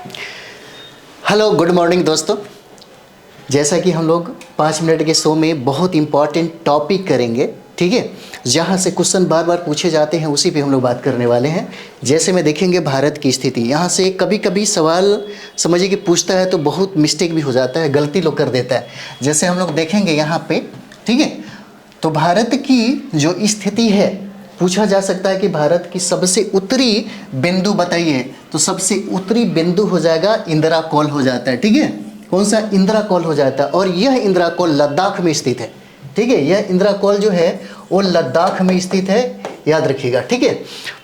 Hello good morning दोस्तों। जैसा कि हम लोग 5 मिनट के शो में बहुत इंपॉर्टेंट टॉपिक करेंगे, ठीक है, जहाँ से क्वेश्चन बार बार पूछे जाते हैं उसी पे हम लोग बात करने वाले हैं। जैसे में देखेंगे भारत की स्थिति, यहाँ से कभी कभी सवाल समझिए कि पूछता है तो बहुत मिस्टेक भी हो जाता है, गलती लोग कर देता है। जैसे हम लोग देखेंगे यहाँ पे, ठीक है, तो भारत की जो स्थिति है पूछा जा सकता है कि भारत की सबसे उत्तरी बिंदु बताइए, तो सबसे उत्तरी बिंदु हो जाएगा इंदिरा कॉल हो जाता है, ठीक है। कौन सा? इंदिरा कॉल हो जाता है। और यह इंदिरा कॉल लद्दाख में स्थित है, ठीक है। यह इंदिरा कॉल जो है वो लद्दाख में स्थित है, याद रखिएगा, ठीक है।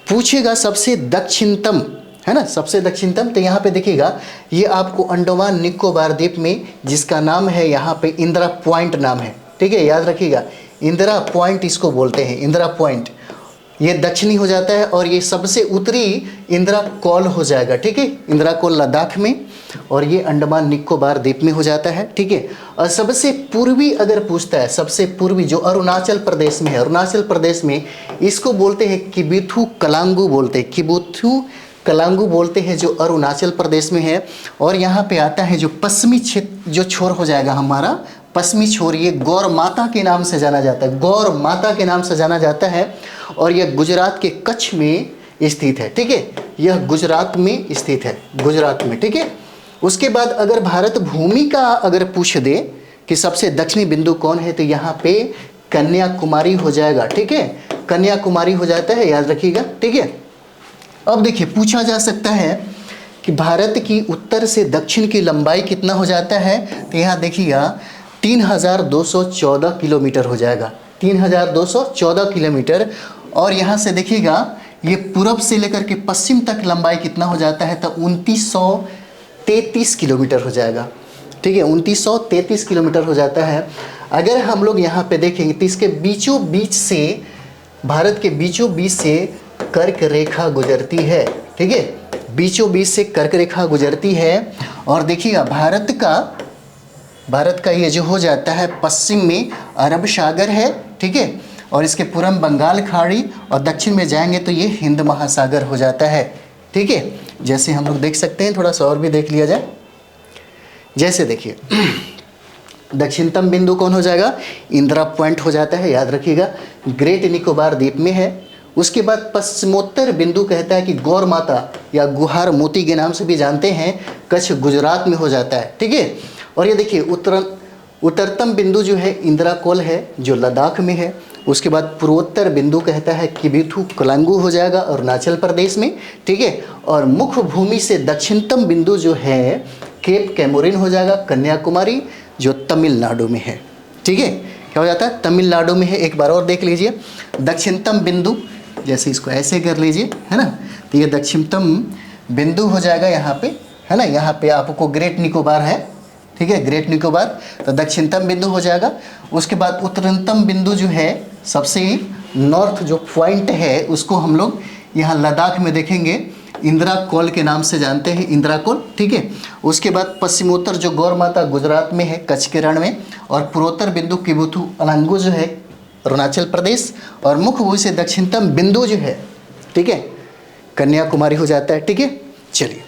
पूछेगा सबसे दक्षिणतम, है ना, सबसे दक्षिणतम, तो यहाँ पे देखिएगा ये आपको अंडमान निकोबार द्वीप में जिसका नाम है यहाँ पे इंदिरा पॉइंट नाम है, ठीक है, याद रखिएगा। इंदिरा पॉइंट इसको बोलते हैं, इंदिरा पॉइंट। ये दक्षिणी हो जाता है और ये सबसे उत्तरी इंदिरा कॉल हो जाएगा, ठीक है। इंदिरा कॉल लद्दाख में और ये अंडमान निकोबार द्वीप में हो जाता है, ठीक है। और सबसे पूर्वी अगर पूछता है, सबसे पूर्वी जो अरुणाचल प्रदेश में है, अरुणाचल प्रदेश में इसको बोलते हैं किबुथु कलांगू बोलते हैं, किबुथु कलांगू बोलते हैं, जो अरुणाचल प्रदेश में है। और यहाँ पे आता है जो पश्चिमी क्षेत्र जो छोर हो जाएगा हमारा पश्चिमी छोर, ये गौर माता के नाम से जाना जाता है, गौर माता के नाम से जाना जाता है। और यह गुजरात के कच्छ में स्थित है, ठीक है। यह गुजरात में स्थित है, गुजरात में, ठीक है। उसके बाद अगर भारत भूमि का अगर पूछ दे कि सबसे दक्षिणी बिंदु कौन है, तो यहाँ पे कन्याकुमारी हो जाएगा, ठीक है। कन्याकुमारी हो जाता है, याद रखिएगा, ठीक है। अब देखिए पूछा जा सकता है कि भारत की उत्तर से दक्षिण की लंबाई कितना हो जाता है, तो यहाँ देखिएगा 3214 किलोमीटर हो जाएगा, 3214 किलोमीटर। और यहाँ से देखिएगा ये पूरब से लेकर के पश्चिम तक लंबाई कितना हो जाता है, तो 2933 किलोमीटर हो जाएगा, ठीक है, 2933 किलोमीटर हो जाता है। अगर हम लोग यहाँ पे देखेंगे तो इसके बीचों बीच से, भारत के बीचों बीच से कर्क रेखा गुजरती है, ठीक है, बीचों बीच से कर्क रेखा गुजरती है। और देखिएगा भारत का ये जो हो जाता है पश्चिम में अरब सागर है, ठीक है, और इसके पूर्व में बंगाल खाड़ी, और दक्षिण में जाएंगे तो ये हिंद महासागर हो जाता है, ठीक है। जैसे हम लोग देख सकते हैं, थोड़ा सा और भी देख लिया जाए। जैसे देखिए दक्षिणतम बिंदु कौन हो जाएगा? इंदिरा पॉइंट हो जाता है, याद रखिएगा, ग्रेट निकोबार द्वीप में है। उसके बाद पश्चिमोत्तर बिंदु कहता है कि गौर माता या गुहार मोती के नाम से भी जानते हैं, कच्छ गुजरात में हो जाता है, ठीक है। और ये देखिए उत्तरतम बिंदु जो है इंदिरा कॉल है, जो लद्दाख में है। उसके बाद पूर्वोत्तर बिंदु कहता है किबुथु कलांगू हो जाएगा अरुणाचल प्रदेश में, ठीक है। और मुख्य भूमि से दक्षिणतम बिंदु जो है केप कैमोरिन हो जाएगा कन्याकुमारी, जो तमिलनाडु में है, ठीक है। क्या हो जाता है? तमिलनाडु में है। एक बार और देख लीजिए दक्षिणतम बिंदु, जैसे इसको ऐसे कर लीजिए, है ना, तो ये दक्षिणतम बिंदु हो जाएगा यहाँ पे, है ना। यहाँ पे आपको ग्रेट निकोबार है, ठीक है, ग्रेट निकोबार, तो दक्षिणतम बिंदु हो जाएगा। उसके बाद उत्तरतम बिंदु जो है सबसे नॉर्थ जो पॉइंट है उसको हम लोग यहाँ लद्दाख में देखेंगे, इंदिरा कॉल के नाम से जानते हैं, इंदिरा कॉल, ठीक है। उसके बाद पश्चिमोत्तर जो गौर माता गुजरात में है, कच्छ के रण में। और पूर्वोत्तर बिंदु किबुथु कलांगू जो है अरुणाचल प्रदेश। और मुख्य भूमि से दक्षिणतम बिंदु जो है, ठीक है, कन्याकुमारी हो जाता है, ठीक है। चलिए